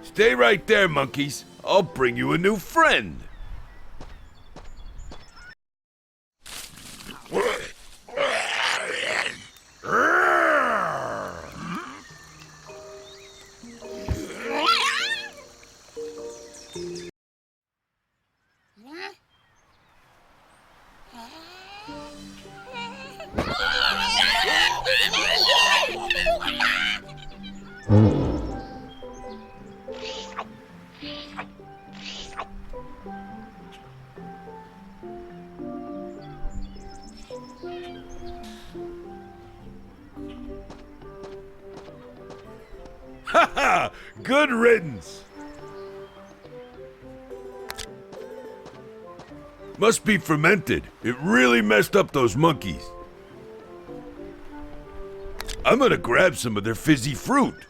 Stay right there, monkeys. I'll bring you a new friend. Ha ha! Good riddance! Must be fermented. It really messed up those monkeys. I'm gonna grab some of their fizzy fruit.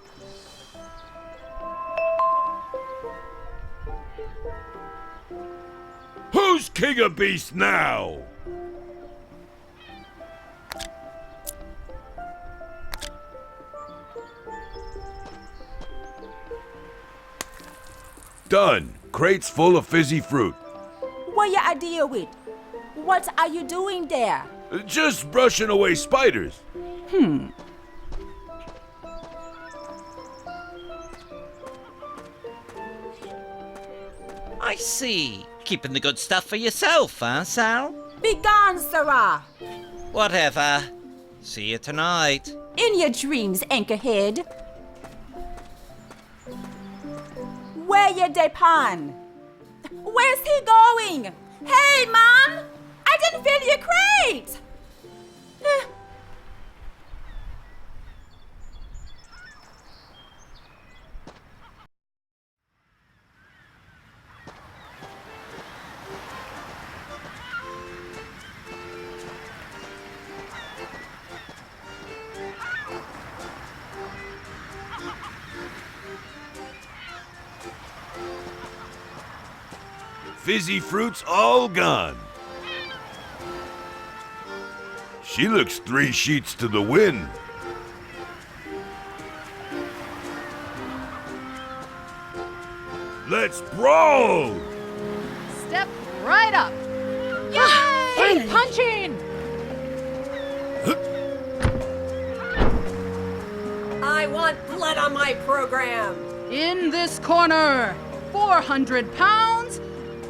Who's king of beasts now? Done. Crates full of fizzy fruit. What your idea with? What are you doing there? Just brushing away spiders. I see. Keeping the good stuff for yourself, huh, Sal? Be gone, Sarah! Whatever. See you tonight. In your dreams, Anchorhead. Where you depan? Where's he going? Hey, Mom! I didn't fill your crate! Fizzy fruit's all gone. She looks 3 sheets to the wind. Let's brawl! Step right up. Yay! Keep punching! I want blood on my program. In this corner, 400 pounds,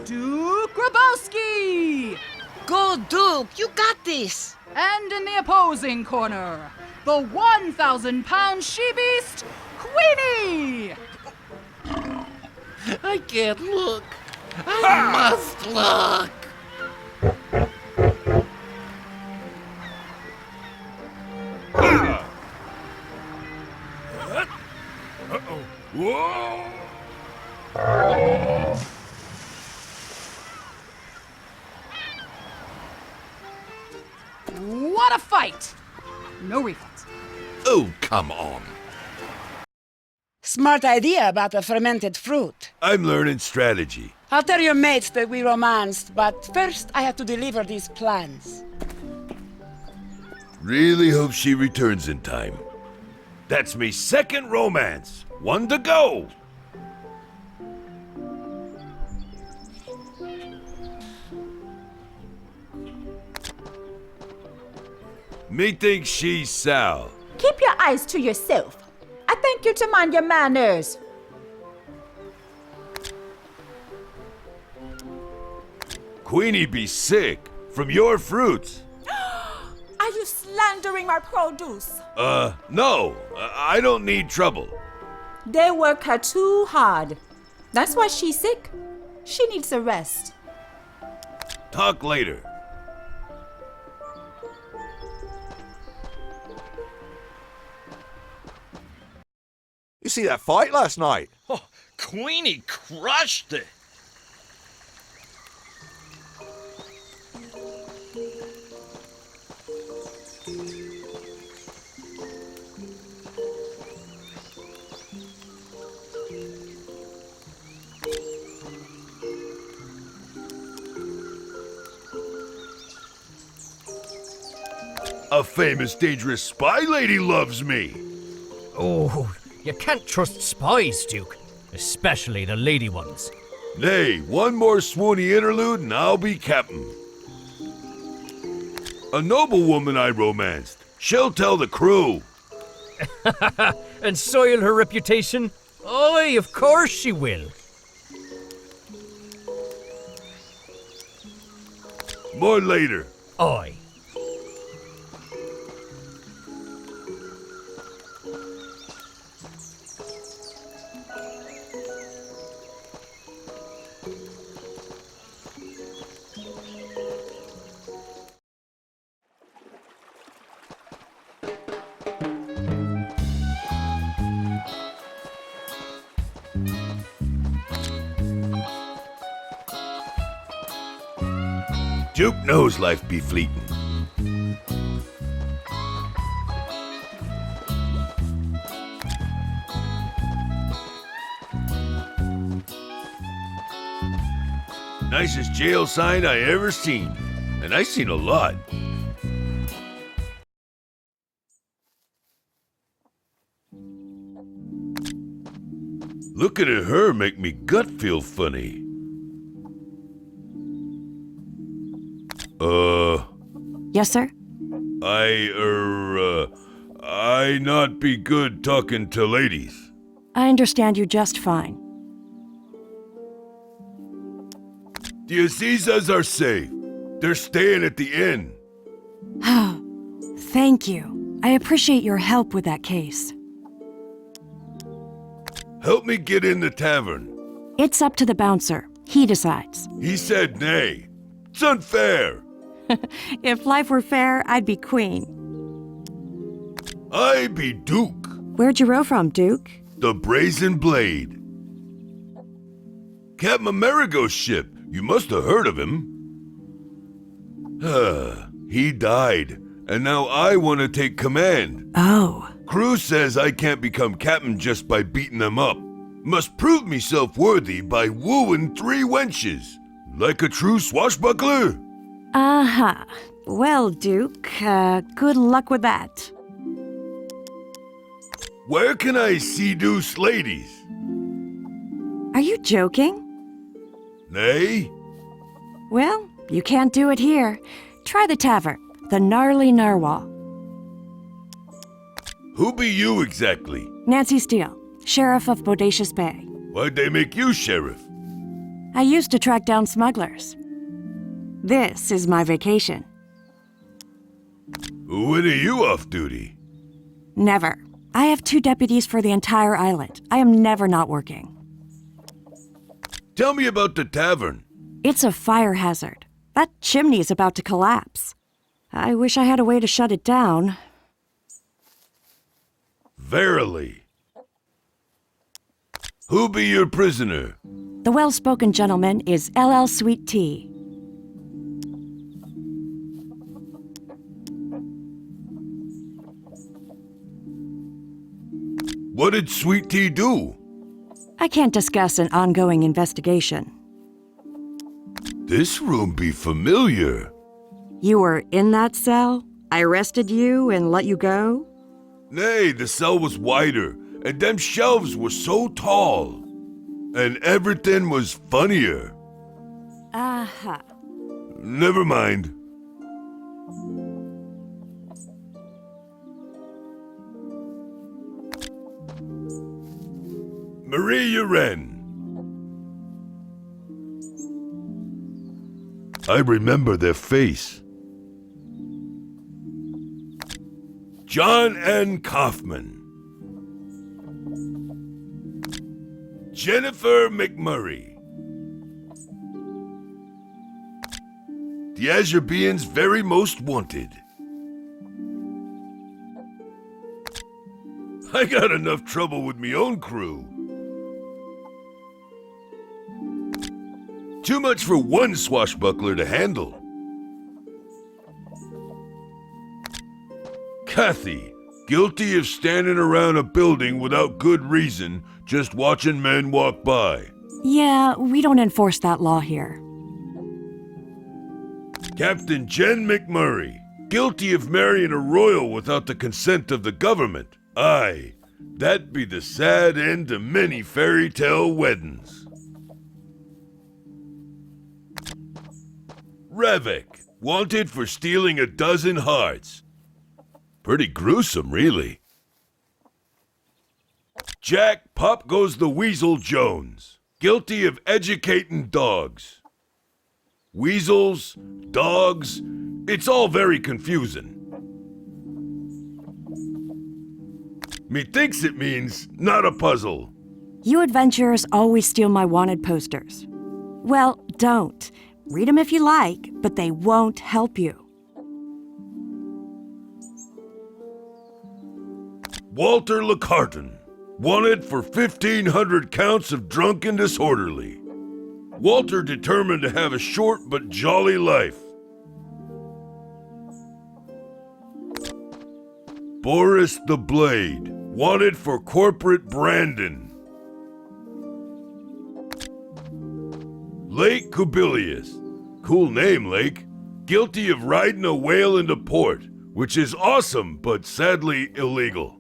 Duke Grabowski! Go, Duke! You got this! And in the opposing corner, the 1,000-pound she-beast, Queenie! I can't look. I must look. Uh-oh. Whoa! What a fight! No refunds. Oh, come on. Smart idea about the fermented fruit. I'm learning strategy. I'll tell your mates that we romanced, but first I have to deliver these plans. Really hope she returns in time. That's me second romance. 1 to go. Me thinks she's Sal. Keep your eyes to yourself. I think you to mind your manners. Queenie be sick from your fruits. Are you slandering my produce? No. I don't need trouble. They work her too hard. That's why she's sick. She needs a rest. Talk later. You see that fight last night? Oh, Queenie crushed it. A famous dangerous spy lady loves me. Oh, you can't trust spies, Duke. Especially the lady ones. Nay, one more swoony interlude and I'll be captain. A noblewoman I romanced. She'll tell the crew. And soil her reputation? Aye, of course she will. More later. Aye. Duke knows life be fleeting. Nicest jail sign I ever seen. And I seen a lot. Looking at her make me gut feel funny. Yes, sir? I not be good talking to ladies. I understand you just fine. The Azizas are safe. They're staying at the inn. Thank you. I appreciate your help with that case. Help me get in the tavern. It's up to the bouncer. He decides. He said nay. It's unfair. If life were fair, I'd be queen. I be Duke. Where'd you row from, Duke? The Brazen Blade. Captain Amerigo's ship. You must have heard of him. He died, and now I want to take command. Oh. Crew says I can't become captain just by beating them up. Must prove myself worthy by wooing 3 wenches. Like a true swashbuckler. Uh-huh. Well, Duke, good luck with that. Where can I seduce ladies? Are you joking? Nay? Well, you can't do it here. Try the tavern, the Gnarly Narwhal. Who be you exactly? Nancy Steele, Sheriff of Bodacious Bay. Why'd they make you sheriff? I used to track down smugglers. This is my vacation. When are you off duty? Never. I have 2 deputies for the entire island. I am never not working. Tell me about the tavern. It's a fire hazard. That chimney is about to collapse. I wish I had a way to shut it down. Verily. Who be your prisoner? The well-spoken gentleman is LL Sweet Tea. What did Sweet Tea do? I can't discuss an ongoing investigation. This room be familiar. You were in that cell? I arrested you and let you go? Nay, the cell was wider, and them shelves were so tall. And everything was funnier. Aha. Never mind. Marie Wren. I remember their face. John N. Kaufman. Jennifer McMurray. The Azure Being's very most wanted. I got enough trouble with me own crew. Too much for one swashbuckler to handle. Kathy, guilty of standing around a building without good reason, just watching men walk by. Yeah, we don't enforce that law here. Captain Jen McMurray. Guilty of marrying a royal without the consent of the government. Aye, that be the sad end to many fairy tale weddings. Revik, wanted for stealing a dozen hearts. Pretty gruesome, really. Jack Pop Goes the Weasel Jones, guilty of educating dogs. Weasels, dogs, it's all very confusing. Methinks it means not a puzzle. You adventurers always steal my wanted posters. Well, don't. Read them if you like, but they won't help you. Walter LeCarton, wanted for 1,500 counts of drunk and disorderly. Walter determined to have a short but jolly life. Boris the Blade, wanted for corporate branding. Lake Kubilius, cool name, Lake, guilty of riding a whale into port, which is awesome but sadly illegal.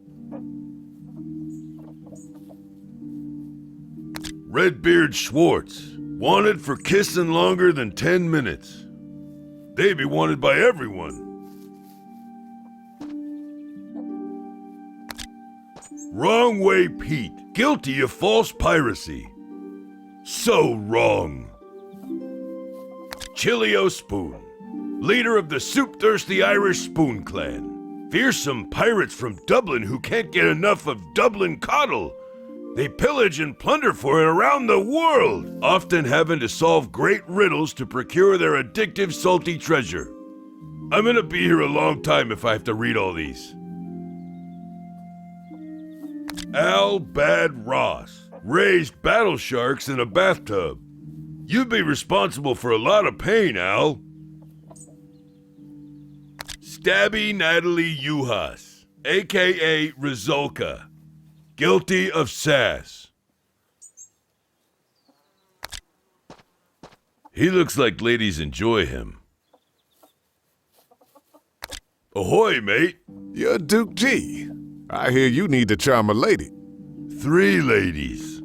Redbeard Schwartz, wanted for kissing longer than 10 minutes. They be wanted by everyone. Wrong Way Pete, guilty of false piracy. So wrong. Chilio Spoon, leader of the soup-thirsty Irish Spoon Clan. Fearsome pirates from Dublin who can't get enough of Dublin coddle. They pillage and plunder for it around the world, often having to solve great riddles to procure their addictive salty treasure. I'm gonna be here a long time if I have to read all these. Al Bad Ross, raised battle sharks in a bathtub. You'd be responsible for a lot of pain, Al. Stabby Natalie Uhas, aka Rizolka, guilty of sass. He looks like ladies enjoy him. Ahoy, mate. You're Duke G. I hear you need to charm a lady. 3 ladies.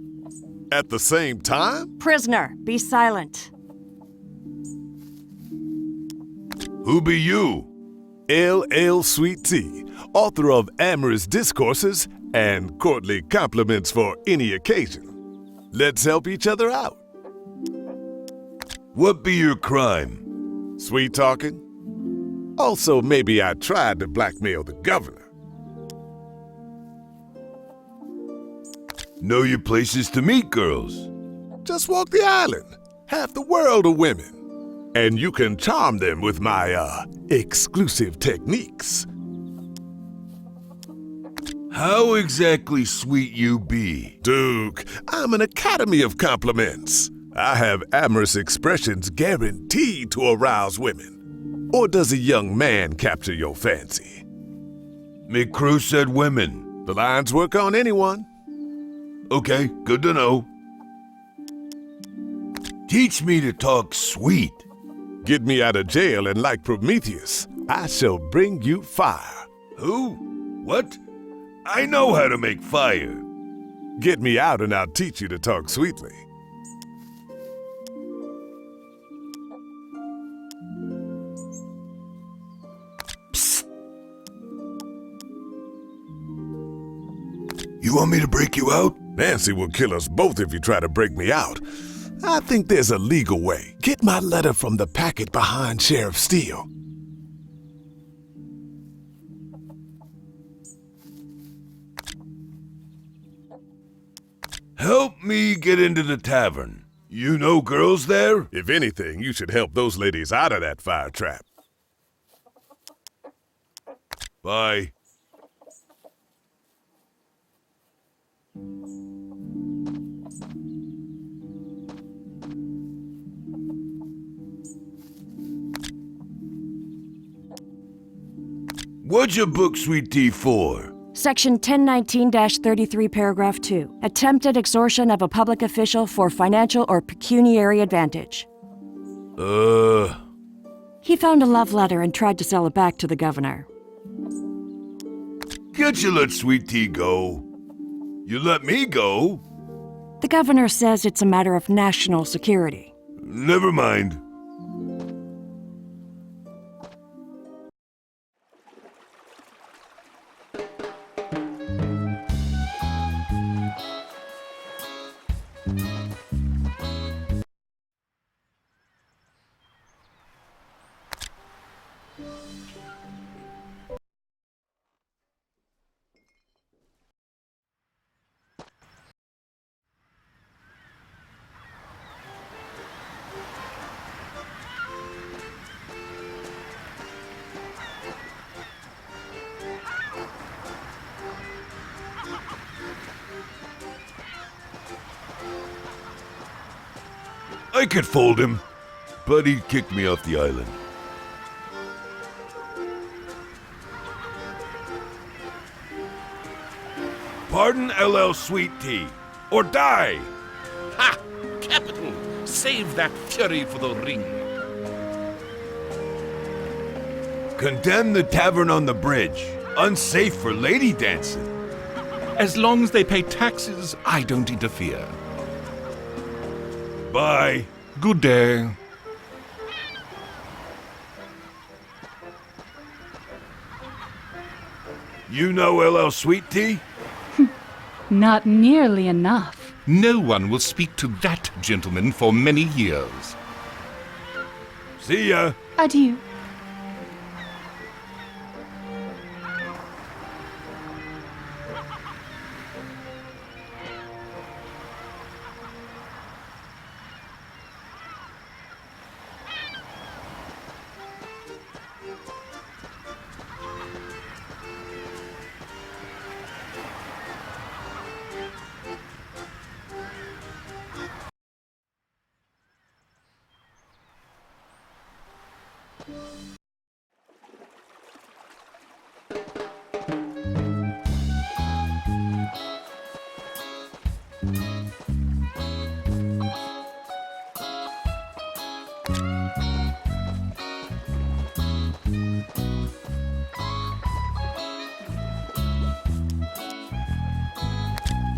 At the same time? Prisoner, be silent. Who be you? L.L. Sweet Tea, author of amorous discourses and courtly compliments for any occasion. Let's help each other out. What be your crime? Sweet talking. Also, maybe I tried to blackmail the governor. Know your places to meet girls. Just walk the island. Half the world of women. And you can charm them with my, exclusive techniques. How exactly sweet you be? Duke, I'm an academy of compliments. I have amorous expressions guaranteed to arouse women. Or does a young man capture your fancy? Me crew said women. The lines work on anyone. Okay, good to know. Teach me to talk sweet. Get me out of jail and like Prometheus, I shall bring you fire. Who? What? I know how to make fire. Get me out and I'll teach you to talk sweetly. Psst. You want me to break you out? Nancy will kill us both if you try to break me out. I think there's a legal way. Get my letter from the packet behind Sheriff Steele. Help me get into the tavern. You know girls there? If anything, you should help those ladies out of that fire trap. Bye. What'd you book Sweet Tea for? Section 1019-33, paragraph 2. Attempted extortion of a public official for financial or pecuniary advantage. He found a love letter and tried to sell it back to the governor. Can't you let Sweet Tea go? You let me go? The governor says it's a matter of national security. Never mind. I could fold him, but he'd kick me off the island. Pardon LL Sweet Tea, or die! Ha! Captain, save that fury for the ring. Condemn the tavern on the bridge. Unsafe for lady dancing. As long as they pay taxes, I don't interfere. Bye. Good day. You know LL Sweet Tea? Not nearly enough. No one will speak to that gentleman for many years. See ya. Adieu.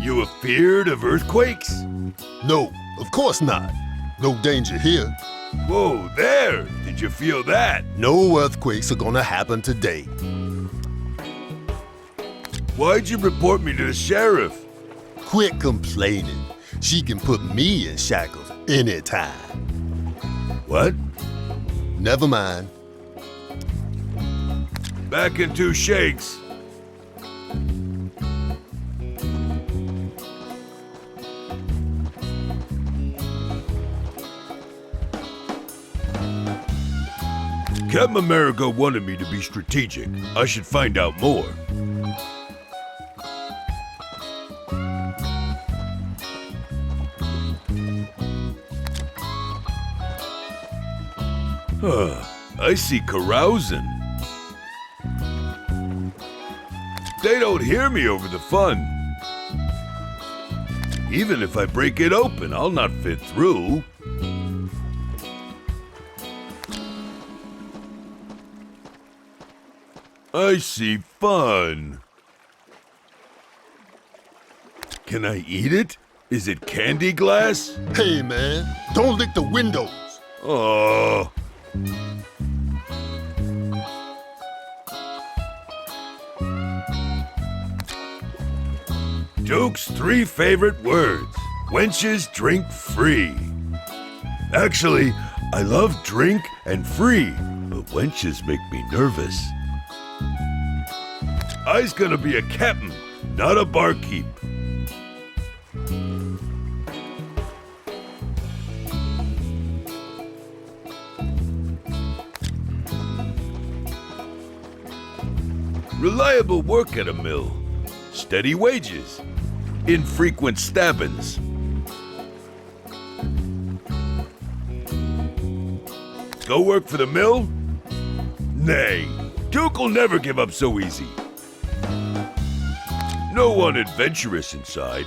You afeard of earthquakes? No, of course not. No danger here. Whoa, there! Did you feel that? No earthquakes are gonna happen today. Why'd you report me to the sheriff? Quit complaining. She can put me in shackles anytime. What? Never mind. Back in 2 shakes. Captain America wanted me to be strategic. I should find out more. I see carousing. They don't hear me over the fun. Even if I break it open, I'll not fit through. I see fun. Can I eat it? Is it candy glass? Hey, man, don't lick the windows. Oh. Duke's 3 favorite words. Wenches drink free. Actually, I love drink and free, but wenches make me nervous. I's gonna be a captain, not a barkeep. Reliable work at a mill. Steady wages. Infrequent stabbings. Go work for the mill? Nay, Duke'll never give up so easy. No one adventurous inside.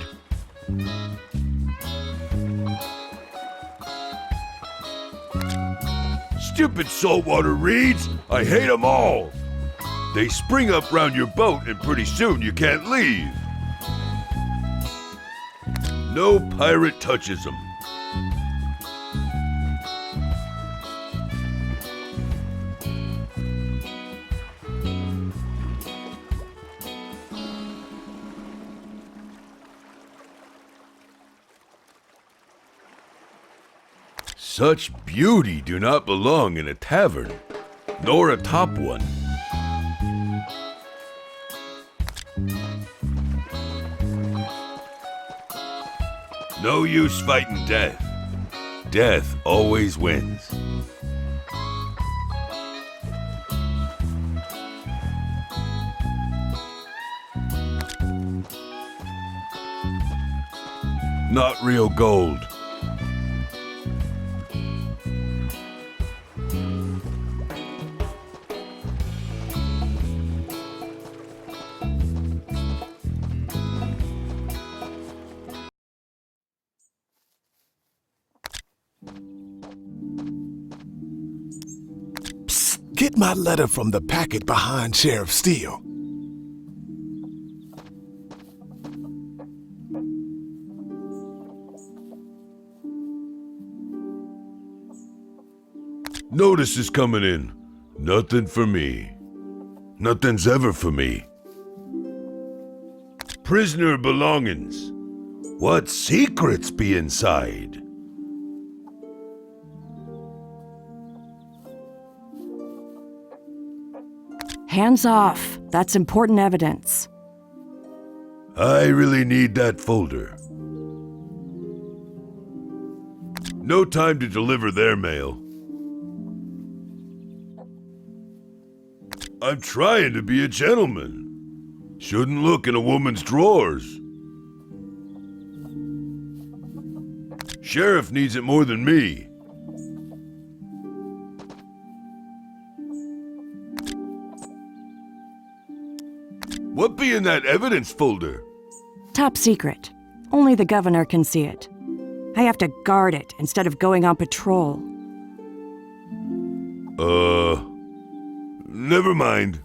stupid saltwater reeds! I hate 'em all! They spring up round your boat and pretty soon you can't leave. No pirate touches 'em. Such beauty do not belong in a tavern, nor a top one. No use fighting death. Death always wins. Not real gold. Get my letter from the packet behind Sheriff Steele. Notice is coming in. Nothing for me. Nothing's ever for me. Prisoner belongings. What secrets be inside? Hands off. That's important evidence. I really need that folder. No time to deliver their mail. I'm trying to be a gentleman. Shouldn't look in a woman's drawers. Sheriff needs it more than me. What be in that evidence folder? Top secret. Only the governor can see it. I have to guard it instead of going on patrol. Never mind.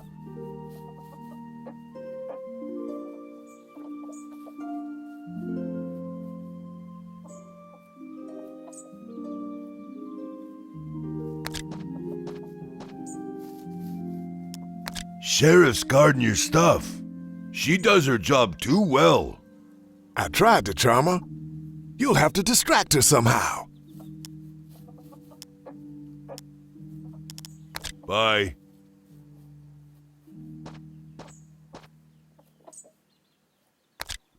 Sheriff's guarding your stuff. She does her job too well. I tried to charm her. You'll have to distract her somehow. Bye.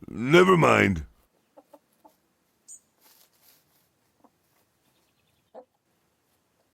Never mind.